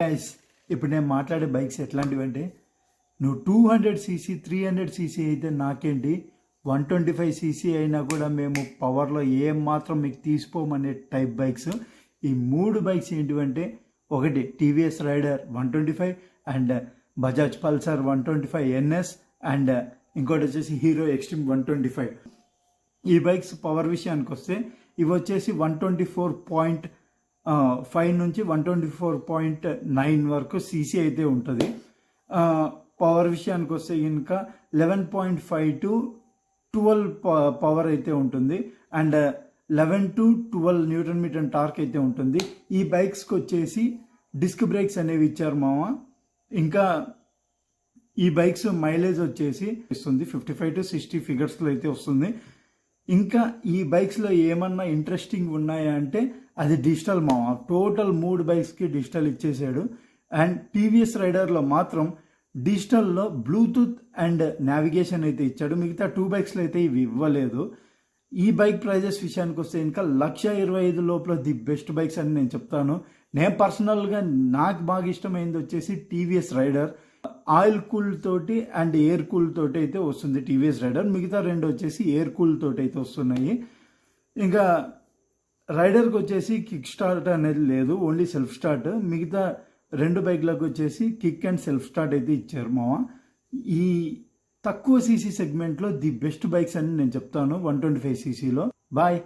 Guys ఇప్పుడు నేను మాట్లాడే బైక్స్ ఎట్లాంటివి అంటే నువ్వు 200cc 300cc అయితే నాకేంటి 125cc అయినా కూడా మేము పవర్లో ఏం మాత్రం మీకు తీసుకోమనే టైప్ బైక్స్. ఈ మూడు బైక్స్ ఏంటివంటే ఒకటి TVS Raider 125 and Bajaj Pulsar 125 NS and ఇంకోటి వచ్చేసి హీరో ఎక్స్ట్రీమ్ 125. ఈ బైక్స్ పవర్ విషయానికి వస్తే ఇవి వచ్చేసి 124.5 నుంచి 124.9 వరకు సీసీ అయితే ఉంటుంది. పవర్ విషయానికి వస్తే ఇంకా 11.5 to 12 పవర్ అయితే ఉంటుంది and 11 to 12 newton metre torque అయితే ఉంటుంది. ఈ బైక్స్కి వచ్చేసి డిస్క్ బ్రేక్స్ అనేవి ఇచ్చారు మామ. ఇంకా ఈ బైక్స్ మైలేజ్ వచ్చేసి ఇస్తుంది 55 to 60 ఫిగర్స్లో అయితే వస్తుంది. ఇంకా ఈ బైక్స్లో ఏమన్నా ఇంట్రెస్టింగ్ ఉన్నాయా అంటే అది డిజిటల్ మామ. టోటల్ 3 బైక్స్కి డిజిటల్ ఇచ్చేసాడు. అండ్ టీవీఎస్ రైడర్లో మాత్రం డిజిటల్లో బ్లూటూత్ అండ్ నావిగేషన్ అయితే ఇచ్చాడు. మిగతా 2 బైక్స్లో అయితే ఇవి ఇవ్వలేదు. ఈ బైక్ ప్రైజెస్ విషయానికి వస్తే ఇంకా 1,25,000 లోపల ది బెస్ట్ బైక్స్ అని నేను చెప్తాను. నేను పర్సనల్గా నాకు బాగా ఇష్టమైంది వచ్చేసి టీవీఎస్ రైడర్. ఆయిల్ కూల్ తోటి అండ్ ఎయిర్ కూల్ తోటి అయితే వస్తుంది టీవీఎస్ రైడర్. మిగతా 2 వచ్చేసి ఎయిర్ కూల్ తోటి అయితే వస్తున్నాయి. ఇంకా రైడర్కి వచ్చేసి కిక్ స్టార్ట్ అనేది లేదు, ఓన్లీ సెల్ఫ్ స్టార్ట్. మిగతా 2 బైక్లకు వచ్చేసి కిక్ అండ్ సెల్ఫ్ స్టార్ట్ అయితే ఇచ్చారు మామ. ఈ తక్కువ సీసీ సెగ్మెంట్లో ది బెస్ట్ బైక్స్ అని నేను చెప్తాను 125cc లో. బాయ్.